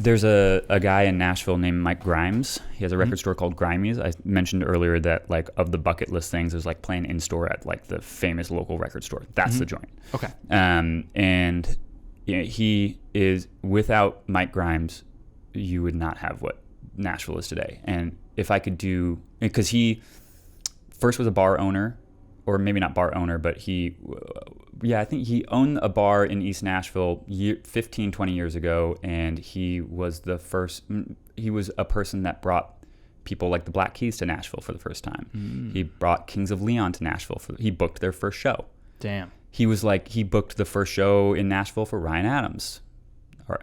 There's a guy in Nashville named Mike Grimes. He has a record store called Grimey's. I mentioned earlier that like of the bucket list things is like playing in store at like the famous local record store. That's the joint. Okay. And he is, without Mike Grimes, you would not have what Nashville is today. And if I could do, because he first was a bar owner, or maybe not bar owner, but I think he owned a bar in East Nashville 15, 20 years ago, and he was a person that brought people like the Black Keys to Nashville for the first time. He brought Kings of Leon to Nashville. He booked their first show. Damn. He booked the first show in Nashville for Ryan Adams. Or,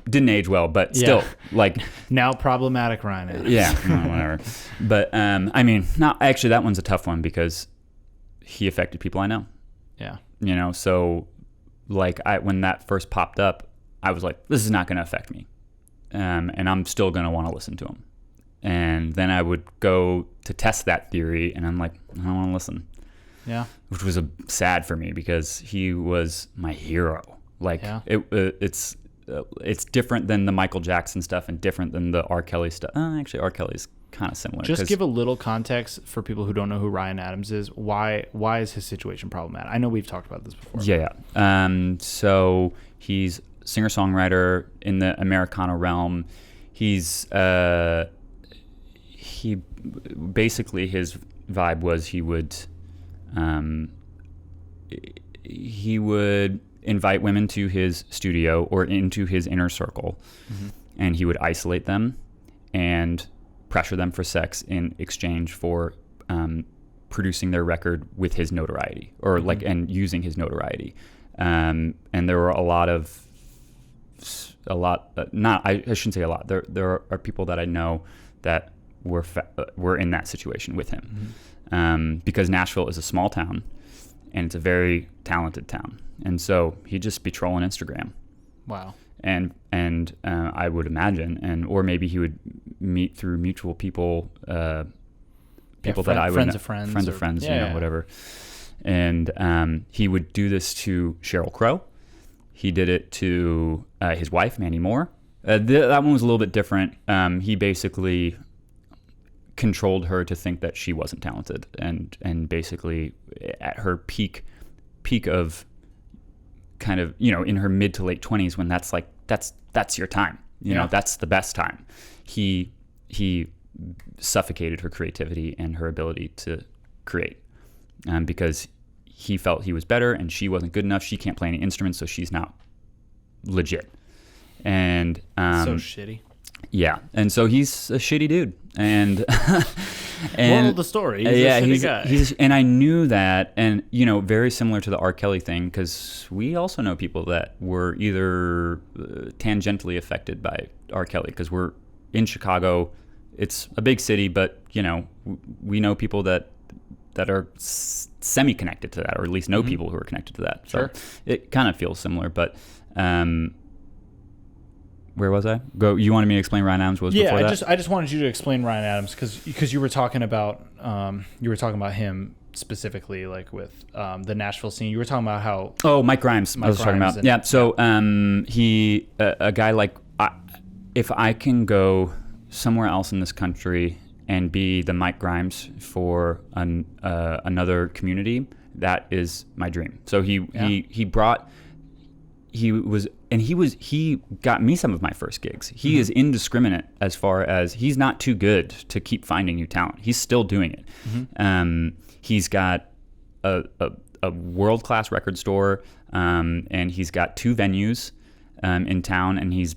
didn't age well, but still, like... Now problematic Ryan Adams. Yeah, whatever. But, actually, that one's a tough one because he affected people I know. Yeah. So, like, when that first popped up, I was like, this is not going to affect me. And I'm still going to want to listen to him. And then I would go to test that theory, and I'm like, I don't want to listen. Yeah. Which was sad for me because he was my hero. Like, it's different than the Michael Jackson stuff and different than the R. Kelly stuff. Actually, R. Kelly's kind of similar. Just give a little context for people who don't know who Ryan Adams is. Why is his situation problematic? I know we've talked about this before. Yeah. So he's singer-songwriter in the Americana realm. He's he basically, his vibe was he would invite women to his studio or into his inner circle, and he would isolate them and pressure them for sex in exchange for producing their record with his notoriety, or and using his notoriety. And there were I shouldn't say a lot. There are people that I know that were in that situation with him, because Nashville is a small town and it's a very talented town. And so he'd just be trolling Instagram. Wow. And I would imagine, or maybe he would meet through mutual people, that I would friends of friends, whatever. And he would do this to Sheryl Crow. He did it to his wife, Mandy Moore. That one was a little bit different. He basically controlled her to think that she wasn't talented, and basically at her peak of kind of, in her mid to late 20s, when that's your time, that's the best time. He suffocated her creativity and her ability to create, because he felt he was better and she wasn't good enough. She can't play any instruments, so she's not legit. And so shitty. Yeah, and so he's a shitty dude, and moral of the story, he's a shitty guy. And I knew that, and very similar to the R. Kelly thing, because we also know people that were either tangentially affected by R. Kelly, because we're in Chicago. It's a big city, but we know people that are semi-connected to that, or at least know people who are connected to that. Sure. So it kind of feels similar, but. Where was I? You wanted me to explain Ryan Adams before that? I just wanted you to explain Ryan Adams because you were talking about him specifically, like with the Nashville scene. You were talking about how Mike Grimes. I was talking about. Yeah. So he a guy like if I can go somewhere else in this country and be the Mike Grimes for another community, that is my dream. So he got me some of my first gigs. He is indiscriminate as far as he's not too good to keep finding new talent. He's still doing it. He's got a world-class record store, and he's got 2 venues in town, and he's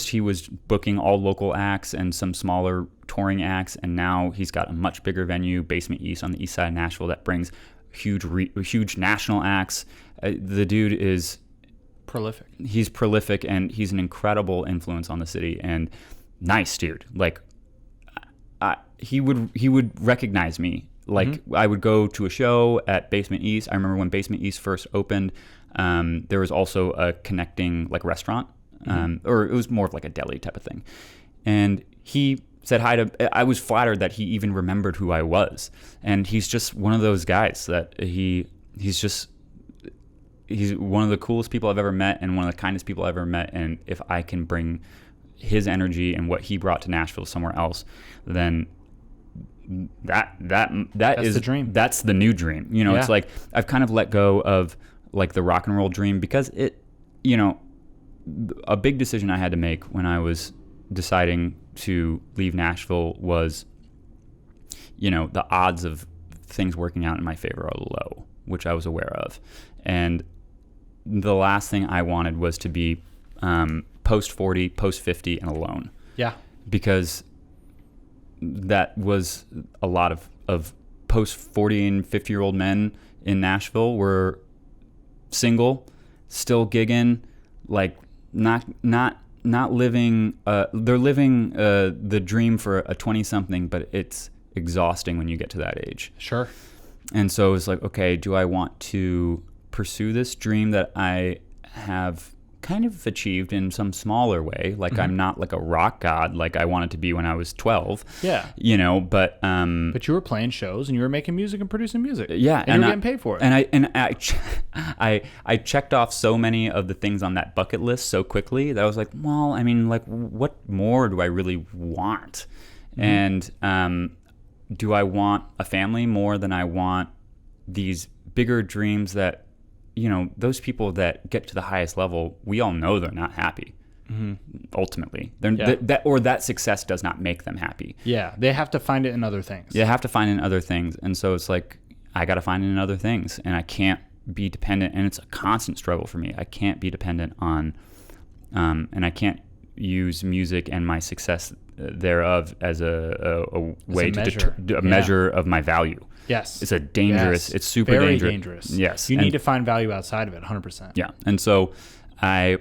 he was booking all local acts and some smaller touring acts, and now he's got a much bigger venue, Basement East, on the east side of Nashville, that brings huge national acts. The dude is prolific. He's prolific, and he's an incredible influence on the city, and nice dude. Like, he would recognize me. Like, I would go to a show at Basement East. I remember when Basement East first opened, there was also a connecting restaurant, or it was more of like a deli type of thing. And he said hi to. I was flattered that he even remembered who I was. And he's just one of those guys that he's just he's one of the coolest people I've ever met and one of the kindest people I've ever met. And if I can bring his energy and what he brought to Nashville somewhere else, then that's is the dream. That's the new dream. You know, it's like I've kind of let go of like the rock and roll dream because it, you know, a big decision I had to make when I was deciding to leave Nashville was, you know, the odds of things working out in my favor are low, which I was aware of. And the last thing I wanted was to be post 40, post 50 and alone. Yeah. Because that was a lot of post 40 and 50-year-old men in Nashville were single, still gigging, like not living, they're living the dream for a 20-something, but it's exhausting when you get to that age. Sure. And so it's like, okay, do I want to pursue this dream that I have kind of achieved in some smaller way? Like I'm not like a rock god like I wanted to be when I was 12. Yeah. You know, but you were playing shows and you were making music and producing music. Yeah, and you were getting paid for it. And I checked off so many of the things on that bucket list so quickly that I was like, well, I mean, like, what more do I really want? And do I want a family more than I want these bigger dreams that, you know, those people that get to the highest level, we all know they're not happy. Ultimately, that success does not make them happy. Yeah, they have to find it in other things. They have to find it in other things, and so it's like I got to find it in other things, and I can't be dependent. And it's a constant struggle for me. I can't be dependent on, and I can't use music and my success thereof as a way to measure of my value. Yes. It's a dangerous, it's super very dangerous. Yes. You need to find value outside of it, 100%. Yeah. And so I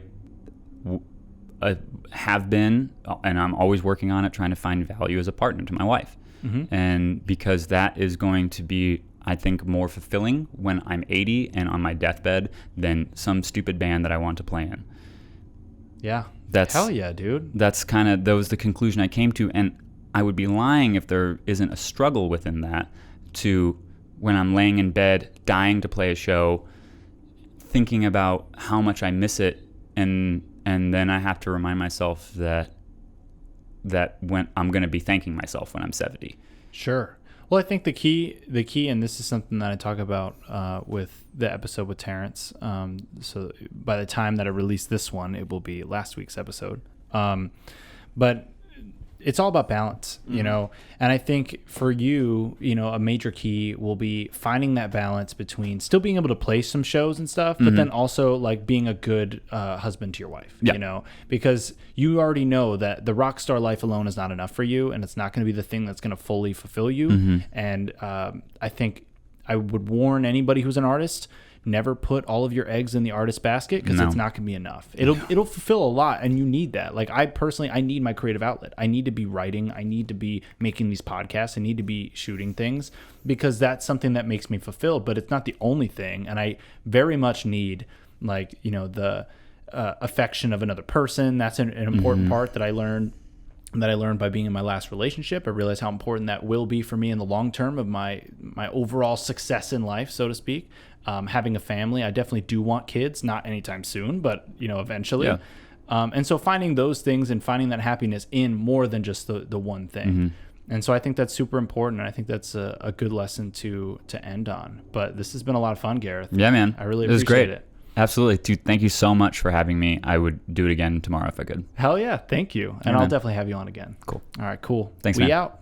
have been, and I'm always working on it, trying to find value as a partner to my wife. And because that is going to be, I think, more fulfilling when I'm 80 and on my deathbed than some stupid band that I want to play in. Yeah. Hell yeah, dude. That was the conclusion I came to. And I would be lying if there isn't a struggle within that to when I'm laying in bed, dying to play a show, thinking about how much I miss it. And then I have to remind myself that when I'm going to be thanking myself when I'm 70. Sure. Well, I think the key, and this is something that I talk about with the episode with Terrence. So by the time that I release this one, it will be last week's episode. But it's all about balance, you know. And I think for you, you know, a major key will be finding that balance between still being able to play some shows and stuff, but then also like being a good husband to your wife, you know, because you already know that the rock star life alone is not enough for you, and it's not going to be the thing that's going to fully fulfill you. And I think I would warn anybody who's an artist, never put all of your eggs in the artist basket, because it's not going to be enough. It'll fulfill a lot, and you need that. Like I need my creative outlet. I need to be writing. I need to be making these podcasts. I need to be shooting things, because that's something that makes me fulfilled. But it's not the only thing, and I very much need, like, you know, the affection of another person. That's an important part that I learned by being in my last relationship. I realized how important that will be for me in the long term of my overall success in life, so to speak. Having a family, I definitely do want kids, not anytime soon, but, you know, eventually. Yeah. And so finding those things and finding that happiness in more than just the one thing. And so I think that's super important. And I think that's a good lesson to end on. But this has been a lot of fun, Garreth. Yeah, man. I really appreciate it. Absolutely. Dude, thank you so much for having me. I would do it again tomorrow if I could. Hell yeah. Thank you. And I'll definitely have you on again. Cool. All right, cool. Thanks, We man. out.